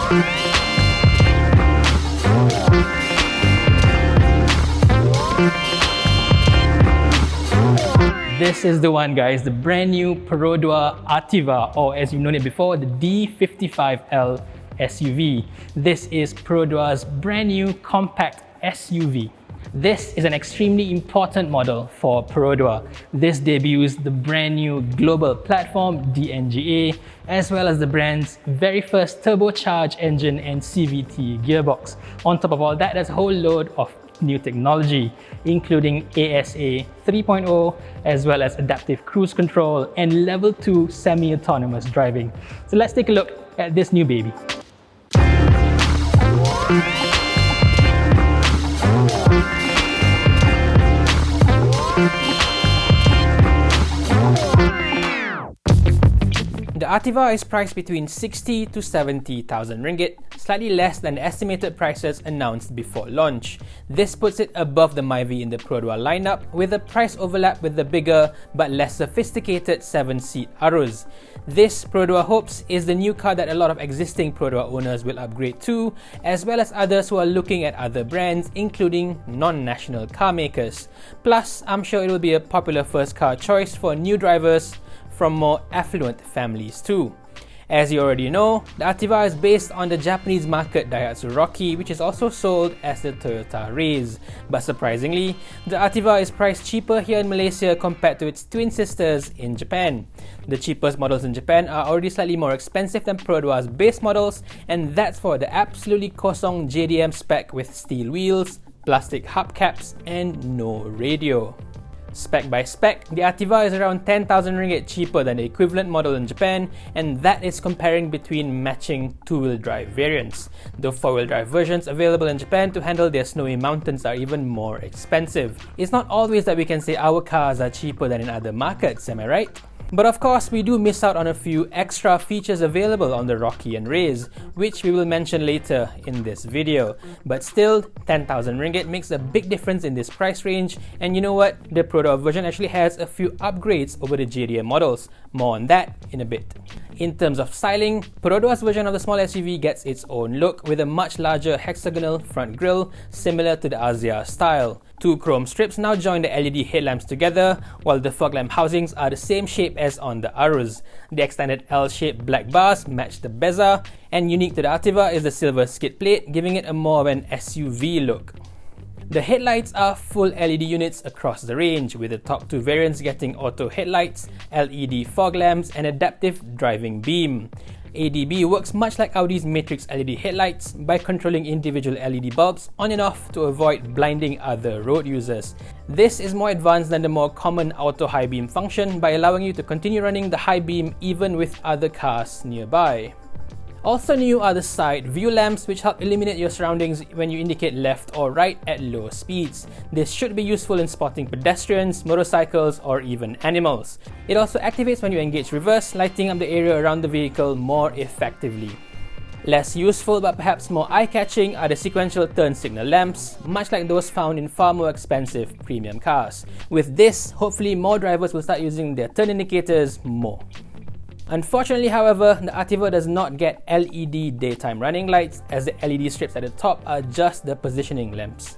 This is the one, guys, the brand new Perodua Ativa, or as you've known it before, the D55L SUV. This is Perodua's brand new compact SUV. This is an extremely important model for Perodua. This debuts the brand new global platform DNGA, as well as the brand's very first turbocharged engine and CVT gearbox. On top of all that, there's a whole load of new technology, including ASA 3.0, as well as adaptive cruise control and level 2 semi-autonomous driving. So let's take a look at this new baby. The Ativa is priced between 60 to 70,000 ringgit, slightly less than the estimated prices announced before launch. This puts it above the Myvi in the Perodua lineup, with a price overlap with the bigger but less sophisticated 7-seat Aruz. This, Perodua hopes, is the new car that a lot of existing Perodua owners will upgrade to, as well as others who are looking at other brands, including non-national car makers. Plus, I'm sure it will be a popular first car choice for new drivers from more affluent families too. As you already know, the Ativa is based on the Japanese market Daihatsu Rocky, which is also sold as the Toyota Raize. But surprisingly, the Ativa is priced cheaper here in Malaysia compared to its twin sisters in Japan. The cheapest models in Japan are already slightly more expensive than Perodua's base models, and that's for the absolutely kosong JDM spec with steel wheels, plastic hubcaps, and no radio. Spec by spec, the Ativa is around 10,000 ringgit cheaper than the equivalent model in Japan, and that is comparing between matching two-wheel drive variants. The four-wheel drive versions available in Japan to handle their snowy mountains are even more expensive. It's not always that we can say our cars are cheaper than in other markets, am I right? But of course, we do miss out on a few extra features available on the Rocky and Raize, which we will mention later in this video. But still, 10,000 ringgit makes a big difference in this price range, and you know what? The Perodua version actually has a few upgrades over the JDM models. More on that in a bit. In terms of styling, Perodua's version of the small SUV gets its own look with a much larger hexagonal front grille similar to the Azia style. Two chrome strips now join the LED headlamps together, while the fog lamp housings are the same shape as on the Aruz. The extended L-shaped black bars match the bezel, and unique to the Ativa is the silver skid plate, giving it a more of an SUV look. The headlights are full LED units across the range, with the top two variants getting auto headlights, LED fog lamps, and adaptive driving beam. ADB works much like Audi's Matrix LED headlights by controlling individual LED bulbs on and off to avoid blinding other road users. This is more advanced than the more common auto high beam function by allowing you to continue running the high beam even with other cars nearby. Also new are the side view lamps, which help illuminate your surroundings when you indicate left or right at low speeds. This should be useful in spotting pedestrians, motorcycles, or even animals. It also activates when you engage reverse, lighting up the area around the vehicle more effectively. Less useful but perhaps more eye-catching are the sequential turn signal lamps, much like those found in far more expensive premium cars. With this, hopefully more drivers will start using their turn indicators more. Unfortunately, however, the Ativa does not get LED daytime running lights, as the LED strips at the top are just the positioning lamps.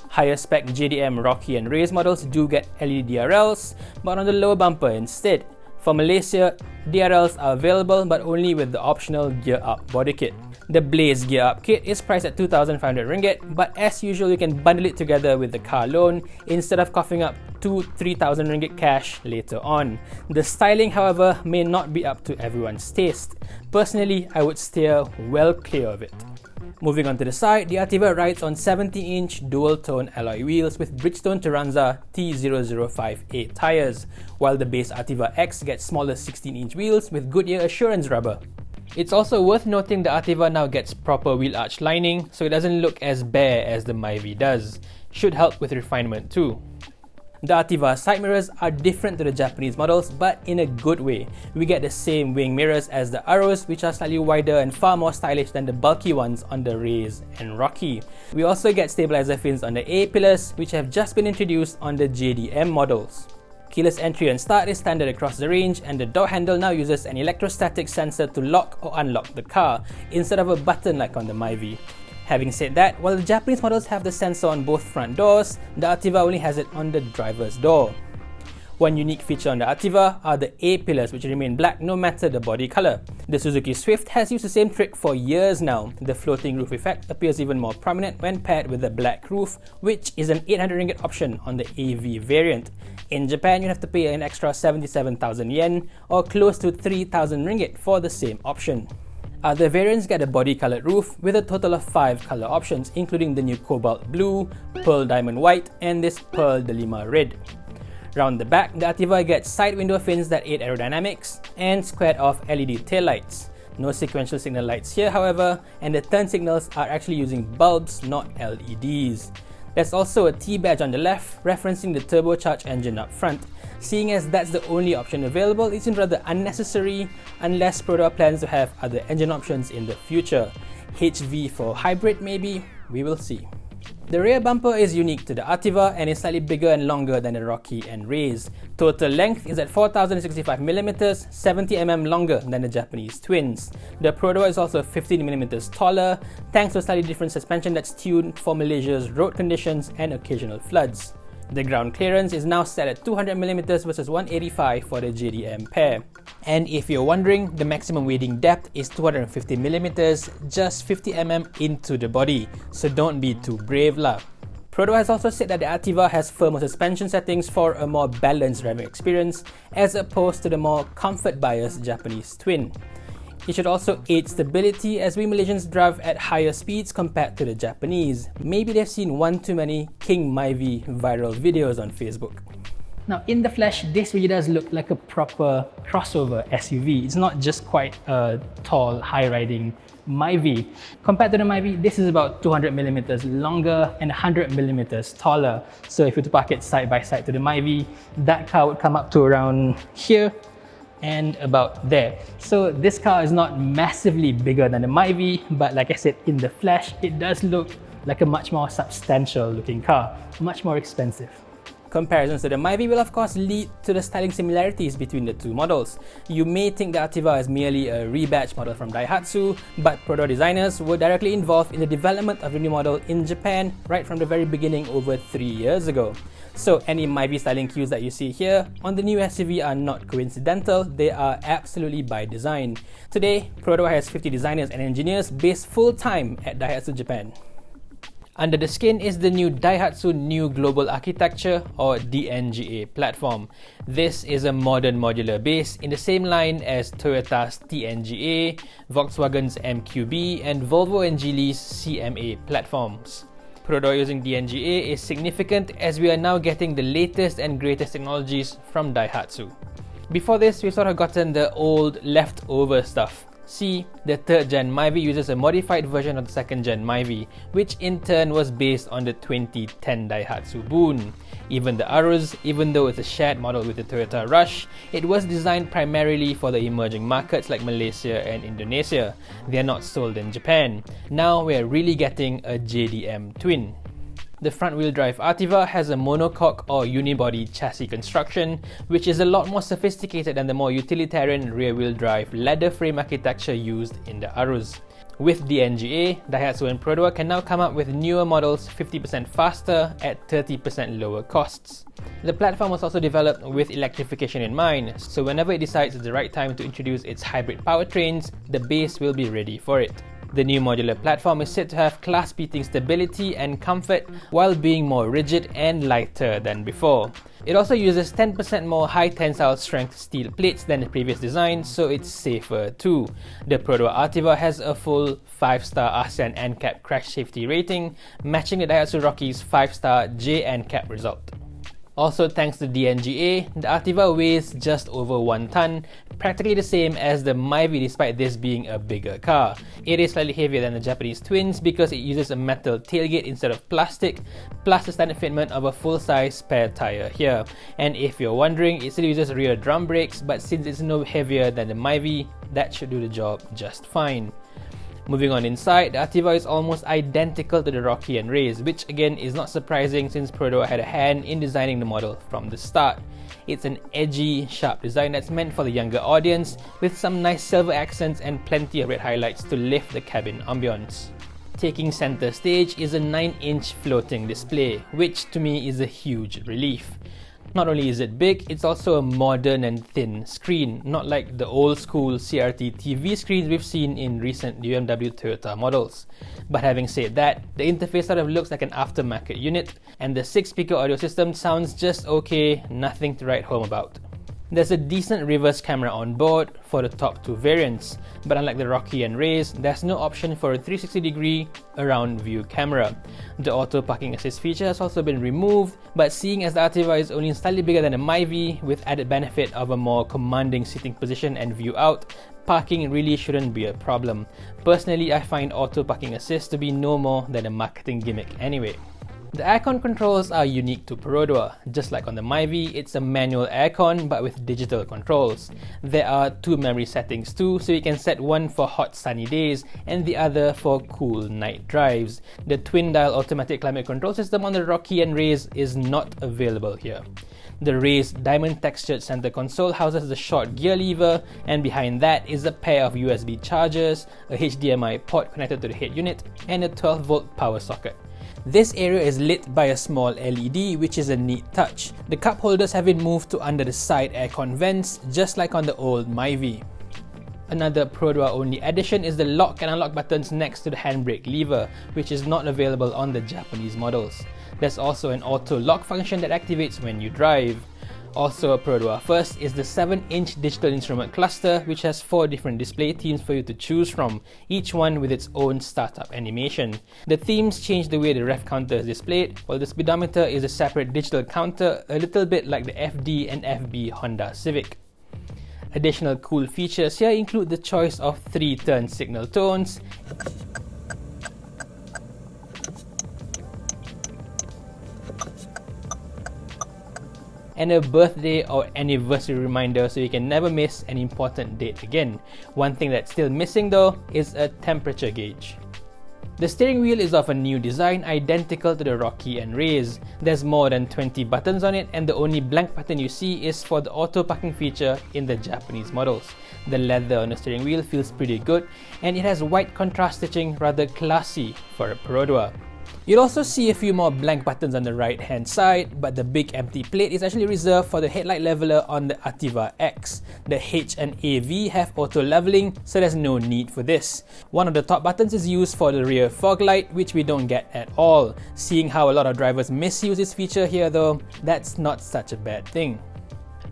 Higher spec JDM Rocky and Raize models do get LED DRLs, but on the lower bumper instead. For Malaysia, DRLs are available but only with the optional Gear Up body kit. The Blaze Gear Up kit is priced at 2,500 ringgit, but as usual you can bundle it together with the car loan instead of coughing up 3,000 ringgit cash later on. The styling, however, may not be up to everyone's taste. Personally, I would steer well clear of it. Moving on to the side, the Ativa rides on 17-inch dual-tone alloy wheels with Bridgestone Turanza T0058 tyres, while the base Ativa X gets smaller 16-inch wheels with Goodyear Assurance rubber. It's also worth noting the Ativa now gets proper wheel arch lining, so it doesn't look as bare as the Myvi does. Should help with refinement too. The Ativa side mirrors are different to the Japanese models, but in a good way. We get the same wing mirrors as the Aruz, which are slightly wider and far more stylish than the bulky ones on the Raize and Rocky. We also get stabilizer fins on the A-pillars, which have just been introduced on the JDM models. Keyless entry and start is standard across the range, and the door handle now uses an electrostatic sensor to lock or unlock the car, instead of a button like on the Myvi. Having said that, while the Japanese models have the sensor on both front doors, the Ativa only has it on the driver's door. One unique feature on the Ativa are the A-pillars, which remain black no matter the body color. The Suzuki Swift has used the same trick for years now. The floating roof effect appears even more prominent when paired with the black roof, which is an 800 ringgit option on the AV variant. In Japan, you have to pay an extra 77,000 yen or close to 3,000 ringgit for the same option. Other variants get a body-colored roof with a total of 5 color options, including the new Cobalt Blue, Pearl Diamond White, and this Pearl Delima Red. Round the back, the Ativa gets side window fins that aid aerodynamics and squared-off LED taillights. No sequential signal lights here, however, and the turn signals are actually using bulbs, not LEDs. There's also a T badge on the left, referencing the turbocharged engine up front. Seeing as that's the only option available, it seems rather unnecessary unless Perodua plans to have other engine options in the future. HV for hybrid maybe? We will see. The rear bumper is unique to the Ativa and is slightly bigger and longer than the Rocky and Raize. Total length is at 4,065mm, 70mm longer than the Japanese twins. The Perodua is also 15mm taller, thanks to a slightly different suspension that's tuned for Malaysia's road conditions and occasional floods. The ground clearance is now set at 200mm versus 185 for the JDM pair. And if you're wondering, the maximum wading depth is 250mm, just 50mm into the body, so don't be too brave lah. Perodua has also said that the Ativa has firmer suspension settings for a more balanced driving experience as opposed to the more comfort-biased Japanese twin. It should also aid stability as we Malaysians drive at higher speeds compared to the Japanese. Maybe they've seen one too many King Myvi viral videos on Facebook. Now in the flesh, this really does look like a proper crossover SUV. It's not just quite a tall, high-riding Myvi. Compared to the Myvi, this is about 200mm longer and 100mm taller. So if you were to park it side by side to the Myvi, that car would come up to around here and about there. So this car is not massively bigger than the Myvi, but like I said, in the flesh, it does look like a much more substantial looking car, much more expensive. Comparisons to the Myvi will of course lead to the styling similarities between the two models. You may think the Ativa is merely a rebadge model from Daihatsu, but Perodua designers were directly involved in the development of the new model in Japan right from the very beginning over 3 years ago. So any Myvi styling cues that you see here on the new SUV are not coincidental, they are absolutely by design. Today, Perodua has 50 designers and engineers based full-time at Daihatsu Japan. Under the skin is the new Daihatsu New Global Architecture or DNGA platform. This is a modern modular base in the same line as Toyota's DNGA, Volkswagen's MQB, and Volvo and Geely's CMA platforms. Perodua using DNGA is significant as we are now getting the latest and greatest technologies from Daihatsu. Before this, we've sort of gotten the old leftover stuff. See, the 3rd gen Myvi uses a modified version of the 2nd gen Myvi, which in turn was based on the 2010 Daihatsu Boon. Even the Aruz, even though it's a shared model with the Toyota Rush, it was designed primarily for the emerging markets like Malaysia and Indonesia. They are not sold in Japan. Now we're really getting a JDM twin. The front-wheel drive Ativa has a monocoque or unibody chassis construction, which is a lot more sophisticated than the more utilitarian rear-wheel drive ladder frame architecture used in the Aruz. With DNGA, Daihatsu and Perodua can now come up with newer models 50% faster at 30% lower costs. The platform was also developed with electrification in mind, so whenever it decides it's the right time to introduce its hybrid powertrains, the base will be ready for it. The new modular platform is said to have class-beating stability and comfort while being more rigid and lighter than before. It also uses 10% more high-tensile strength steel plates than the previous design, so it's safer too. The Perodua Ativa has a full 5-star ASEAN NCAP crash safety rating, matching the Daihatsu Rocky's 5-star J NCAP result. Also, thanks to DNGA, the Ativa weighs just over 1 ton, practically the same as the Myvi despite this being a bigger car. It is slightly heavier than the Japanese twins because it uses a metal tailgate instead of plastic, plus the standard fitment of a full-size spare tyre here. And if you're wondering, it still uses rear drum brakes, but since it's no heavier than the Myvi, that should do the job just fine. Moving on inside, the Ativa is almost identical to the Rocky and Raize, which again is not surprising since Perodua had a hand in designing the model from the start. It's an edgy, sharp design that's meant for the younger audience, with some nice silver accents and plenty of red highlights to lift the cabin ambience. Taking center stage is a 9-inch floating display, which to me is a huge relief. Not only is it big, it's also a modern and thin screen, not like the old school CRT TV screens we've seen in recent BMW Toyota models. But having said that, the interface sort of looks like an aftermarket unit, and the 6-speaker audio system sounds just okay, nothing to write home about. There's a decent reverse camera on board for the top two variants, but unlike the Rocky and Raize, there's no option for a 360-degree around view camera. The auto parking assist feature has also been removed, but seeing as the Ativa is only slightly bigger than a Myvi, with added benefit of a more commanding seating position and view out, parking really shouldn't be a problem. Personally, I find auto parking assist to be no more than a marketing gimmick anyway. The aircon controls are unique to Perodua. Just like on the Myvi, it's a manual aircon but with digital controls. There are two memory settings too, so you can set one for hot sunny days and the other for cool night drives. The twin-dial automatic climate control system on the Rocky and Raize is not available here. The Raize diamond textured center console houses the short gear lever, and behind that is a pair of USB chargers, a HDMI port connected to the head unit, and a 12-volt power socket. This area is lit by a small LED, which is a neat touch. The cup holders have been moved to under the side aircon vents, just like on the old Myvi. Another Perodua only addition is the lock and unlock buttons next to the handbrake lever, which is not available on the Japanese models. There's also an auto lock function that activates when you drive. Also a Perodua first is the 7-inch digital instrument cluster, which has 4 different display themes for you to choose from, each one with its own startup animation. The themes change the way the ref counter is displayed, while the speedometer is a separate digital counter, a little bit like the FD and FB Honda Civic. Additional cool features here include the choice of 3 turn signal tones, and a birthday or anniversary reminder so you can never miss an important date again. One thing that's still missing though is a temperature gauge. The steering wheel is of a new design identical to the Rocky and Raize. There's more than 20 buttons on it, and the only blank button you see is for the auto parking feature in the Japanese models. The leather on the steering wheel feels pretty good, and it has white contrast stitching, rather classy for a Perodua. You'll also see a few more blank buttons on the right hand side, but the big empty plate is actually reserved for the headlight leveler on the Ativa X. The H and AV have auto leveling, so there's no need for this. One of the top buttons is used for the rear fog light, which we don't get at all. Seeing how a lot of drivers misuse this feature here though, that's not such a bad thing.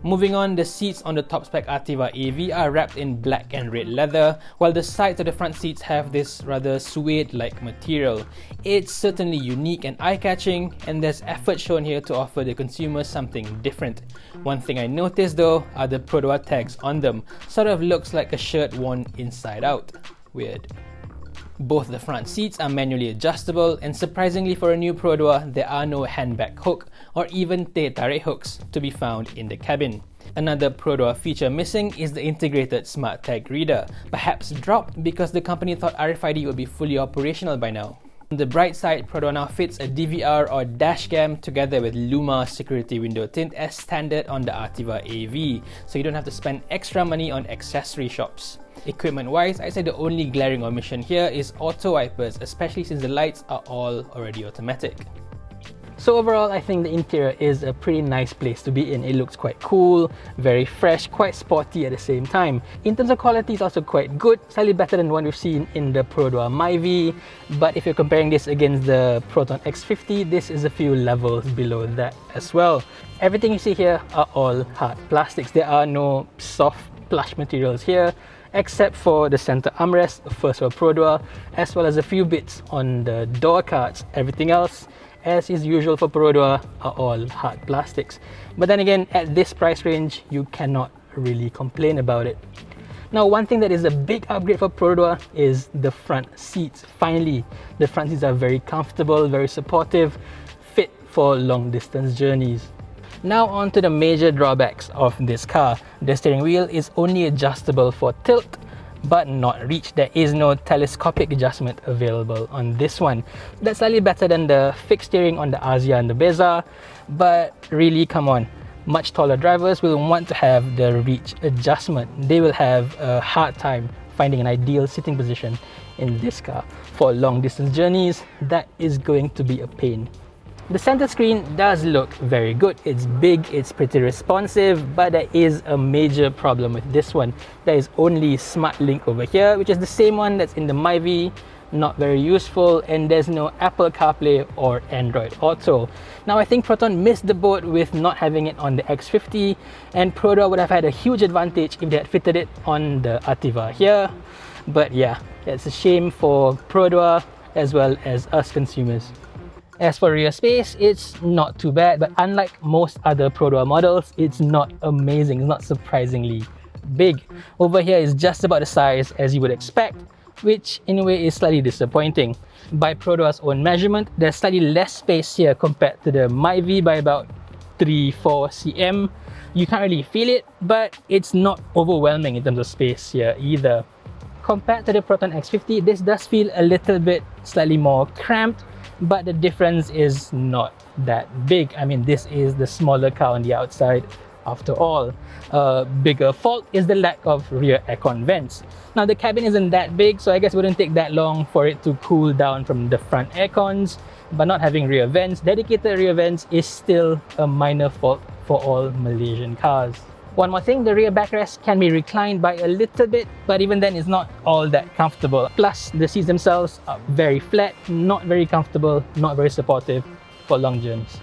Moving on, the seats on the top-spec Ativa AV are wrapped in black and red leather, while the sides of the front seats have this rather suede-like material. It's certainly unique and eye-catching, and there's effort shown here to offer the consumer something different. One thing I noticed though are the Perodua tags on them. Sort of looks like a shirt worn inside out. Weird. Both the front seats are manually adjustable, and surprisingly for a new Perodua, there are no handbag hook or even teh tarik hooks to be found in the cabin. Another Perodua feature missing is the integrated smart tag reader, perhaps dropped because the company thought RFID would be fully operational by now. On the bright side, Perodua now fits a DVR or dash cam together with Luma security window tint as standard on the Ativa AV, so you don't have to spend extra money on accessory shops. Equipment-wise, I'd say the only glaring omission here is auto wipers, especially since the lights are all already automatic. So overall, I think the interior is a pretty nice place to be in. It looks quite cool, very fresh, quite sporty at the same time. In terms of quality, it's also quite good, slightly better than what we've seen in the Perodua Myvi. But if you're comparing this against the Proton X50, this is a few levels below that as well. Everything you see here are all hard plastics. There are no soft plush materials here, except for the center armrest, first for Perodua, as well as a few bits on the door cards. Everything else, as is usual for Perodua, are all hard plastics. But then again, at this price range, you cannot really complain about it. Now, one thing that is a big upgrade for Perodua is the front seats. Finally, the front seats are very comfortable, very supportive, fit for long distance journeys. Now on to the major drawbacks of this car. The steering wheel is only adjustable for tilt, but not reach. There is no telescopic adjustment available on this one. That's slightly better than the fixed steering on the Asia and the Beza, but really, come on, much taller drivers will want to have the reach adjustment. They will have a hard time finding an ideal sitting position in this car. For long distance journeys, that is going to be a pain. The center screen does look very good. It's big, it's pretty responsive, but there is a major problem with this one. There is only Smart Link over here, which is the same one that's in the Myvi. Not very useful, and there's no Apple CarPlay or Android Auto. Now, I think Proton missed the boat with not having it on the X50, and Perodua would have had a huge advantage if they had fitted it on the Ativa here. But yeah, it's a shame for Perodua as well as us consumers. As for rear space, it's not too bad, but unlike most other Perodua models, it's not amazing, it's not surprisingly big. Over here is just about the size as you would expect, which in a way is slightly disappointing. By Perodua's own measurement, there's slightly less space here compared to the Myvi by about 3-4 cm. You can't really feel it, but it's not overwhelming in terms of space here either. Compared to the Proton X50, this does feel a little bit slightly more cramped, but the difference is not that big. I mean, this is the smaller car on the outside after all. A bigger fault is the lack of rear aircon vents. Now, the cabin isn't that big, so I guess it wouldn't take that long for it to cool down from the front aircons, but not having rear vents, dedicated rear vents, is still a minor fault for all Malaysian cars. One more thing, the rear backrest can be reclined by a little bit, but even then it's not all that comfortable. Plus, the seats themselves are very flat, not very comfortable, not very supportive for long journeys.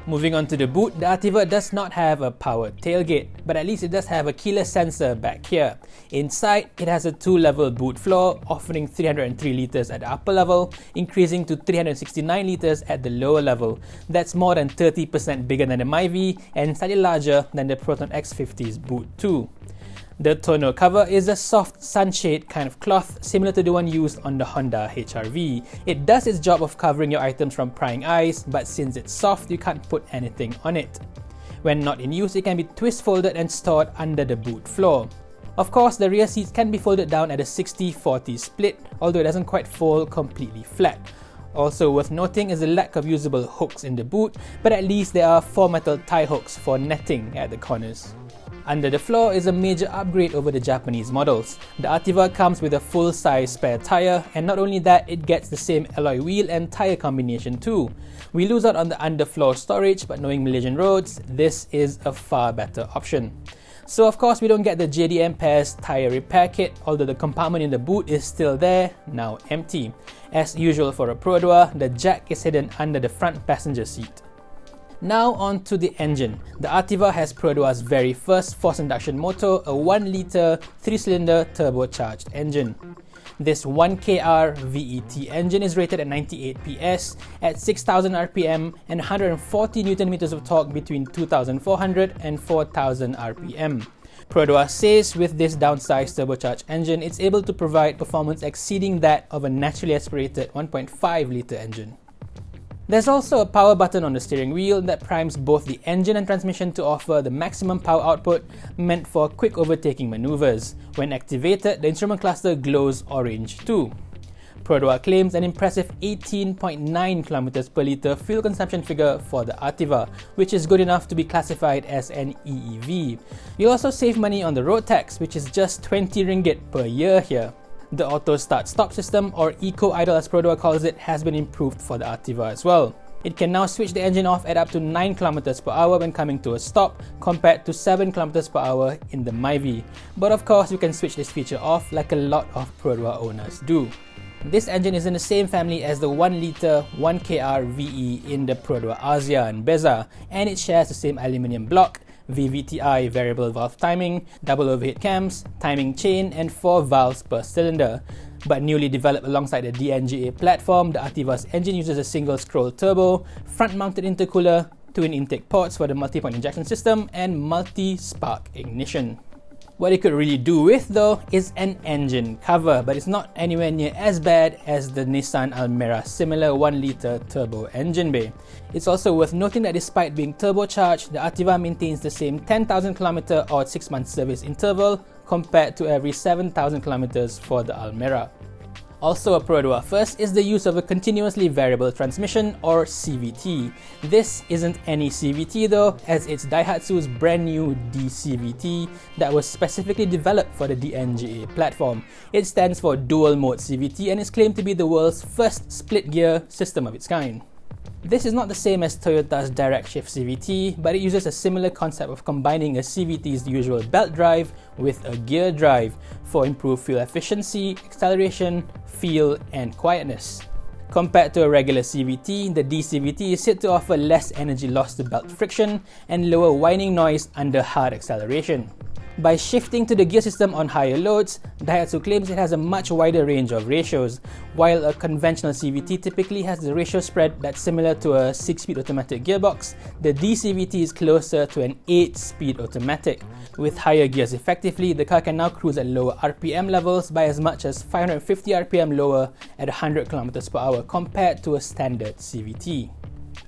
Moving on to the boot, the Ativa does not have a powered tailgate, but at least it does have a keyless sensor back here. Inside, it has a 2-level boot floor, offering 303 litres at the upper level, increasing to 369 litres at the lower level. That's more than 30% bigger than the Myvi and slightly larger than the Proton X50's boot too. The tonneau cover is a soft sunshade kind of cloth similar to the one used on the Honda HR-V. It does its job of covering your items from prying eyes, but since it's soft, you can't put anything on it. When not in use, it can be twist folded and stored under the boot floor. Of course, the rear seats can be folded down at a 60-40 split, although it doesn't quite fold completely flat. Also worth noting is the lack of usable hooks in the boot, but at least there are 4 metal tie hooks for netting at the corners. Under the floor is a major upgrade over the Japanese models. The Ativa comes with a full-size spare tyre, and not only that, it gets the same alloy wheel and tyre combination too. We lose out on the underfloor storage, but knowing Malaysian roads, this is a far better option. So of course we don't get the JDM Pairs tyre repair kit, although the compartment in the boot is still there, now empty. As usual for a Perodua, the jack is hidden under the front passenger seat. Now on to the engine. The Ativa has Perodua's very first forced induction motor, a 1-litre 3-cylinder turbocharged engine. This 1KR VET engine is rated at 98 PS at 6,000 RPM and 140 Nm of torque between 2,400 and 4,000 RPM. Perodua says with this downsized turbocharged engine, it's able to provide performance exceeding that of a naturally aspirated 1.5-litre engine. There's also a power button on the steering wheel that primes both the engine and transmission to offer the maximum power output meant for quick overtaking maneuvers. When activated, the instrument cluster glows orange too. Perodua claims an impressive 18.9 km per litre fuel consumption figure for the Ativa, which is good enough to be classified as an EEV. You'll also save money on the road tax, which is just 20 ringgit per year here. The auto start-stop system, or eco-idle as Perodua calls it, has been improved for the Ativa as well. It can now switch the engine off at up to 9 km per hour when coming to a stop, compared to 7 km per hour in the Myvi. But of course, you can switch this feature off like a lot of Perodua owners do. This engine is in the same family as the 1-litre 1KR VE in the Perodua Asia and Beza, and it shares the same aluminium block, VVTi variable valve timing, double overhead cams, timing chain, and 4 valves per cylinder. But newly developed alongside the DNGA platform, the Ativa's engine uses a single scroll turbo, front-mounted intercooler, twin intake ports for the multi-point injection system, and multi-spark ignition. What it could really do with though is an engine cover, but it's not anywhere near as bad as the Nissan Almera similar 1-litre turbo engine bay. It's also worth noting that despite being turbocharged, the Ativa maintains the same 10,000 km or 6-month service interval compared to every 7,000 kilometers for the Almera. Also a Perodua first is the use of a continuously variable transmission, or CVT. This isn't any CVT though, as it's Daihatsu's brand new D-CVT that was specifically developed for the DNGA platform. It stands for Dual Mode CVT and is claimed to be the world's first split gear system of its kind. This is not the same as Toyota's direct shift CVT, but it uses a similar concept of combining a CVT's usual belt drive with a gear drive for improved fuel efficiency, acceleration, feel, and quietness. Compared to a regular CVT, the D-CVT is said to offer less energy loss to belt friction and lower whining noise under hard acceleration. By shifting to the gear system on higher loads, Daihatsu claims it has a much wider range of ratios. While a conventional CVT typically has the ratio spread that's similar to a 6-speed automatic gearbox, the D-CVT is closer to an 8-speed automatic. With higher gears effectively, the car can now cruise at lower RPM levels by as much as 550 RPM lower at 100 km per hour compared to a standard CVT.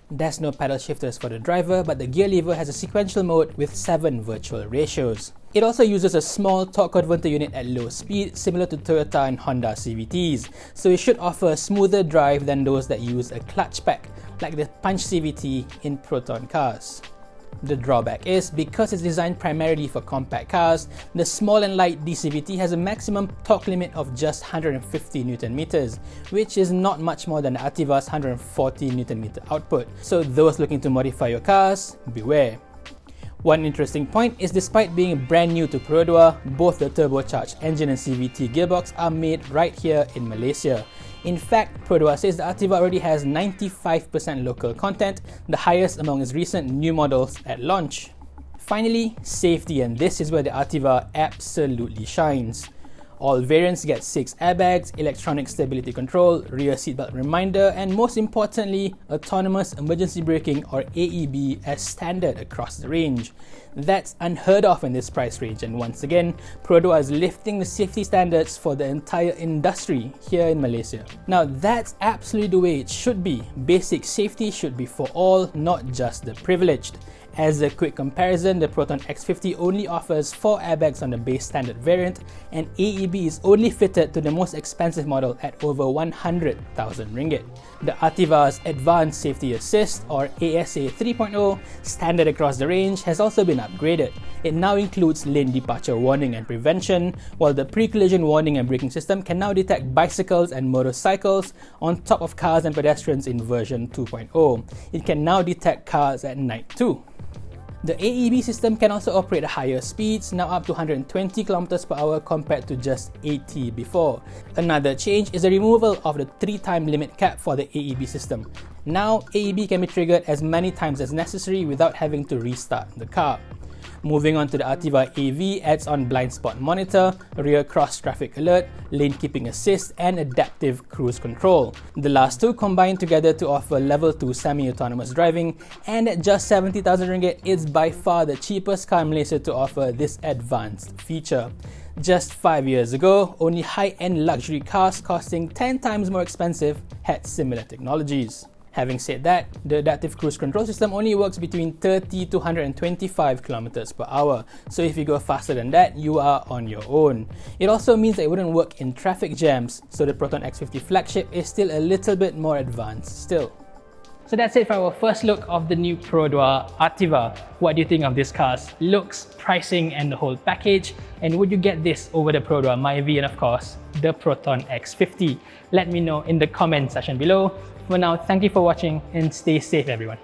There's no pedal shifters for the driver, but the gear lever has a sequential mode with 7 virtual ratios. It also uses a small torque converter unit at low speed, similar to Toyota and Honda CVTs, so it should offer a smoother drive than those that use a clutch pack, like the Punch CVT in Proton cars. The drawback is, because it's designed primarily for compact cars, the small and light D-CVT has a maximum torque limit of just 150 Nm, which is not much more than the Ativa's 140 Nm output. So those looking to modify your cars, beware. One interesting point is, despite being brand new to Perodua, both the turbocharged engine and CVT gearbox are made right here in Malaysia. In fact, Perodua says the Ativa already has 95% local content, the highest among its recent new models at launch. Finally, safety, and this is where the Ativa absolutely shines. All variants get 6 airbags, electronic stability control, rear seatbelt reminder, and most importantly, autonomous emergency braking, or AEB, as standard across the range. That's unheard of in this price range, and once again, Perodua is lifting the safety standards for the entire industry here in Malaysia. Now that's absolutely the way it should be. Basic safety should be for all, not just the privileged. As a quick comparison, the Proton X50 only offers 4 airbags on the base standard variant, and AEB is only fitted to the most expensive model at over 100,000 ringgit. The Ativa's Advanced Safety Assist, or ASA 3.0, standard across the range, has also been upgraded. It now includes lane departure warning and prevention, while the pre-collision warning and braking system can now detect bicycles and motorcycles on top of cars and pedestrians in version 2.0. It can now detect cars at night too. The AEB system can also operate at higher speeds, now up to 120 km per hour compared to just 80 before. Another change is the removal of the 3-time limit cap for the AEB system. Now, AEB can be triggered as many times as necessary without having to restart the car. Moving on to the Ativa AV, adds on blind spot monitor, rear cross traffic alert, lane keeping assist, and adaptive cruise control. The last two combine together to offer level 2 semi-autonomous driving, and at just 70,000 ringgit, it's by far the cheapest car in Malaysia to offer this advanced feature. Just 5 years ago, only high-end luxury cars costing 10 times more expensive had similar technologies. Having said that, the adaptive cruise control system only works between 30 to 125 km per hour, so if you go faster than that, you are on your own. It also means that it wouldn't work in traffic jams, so the Proton X50 flagship is still a little bit more advanced still. So that's it for our first look of the new Perodua Ativa. What do you think of this car's looks, pricing, and the whole package? And would you get this over the Perodua Myvi and of course, the Proton X50? Let me know in the comment section below. For now, thank you for watching and stay safe everyone.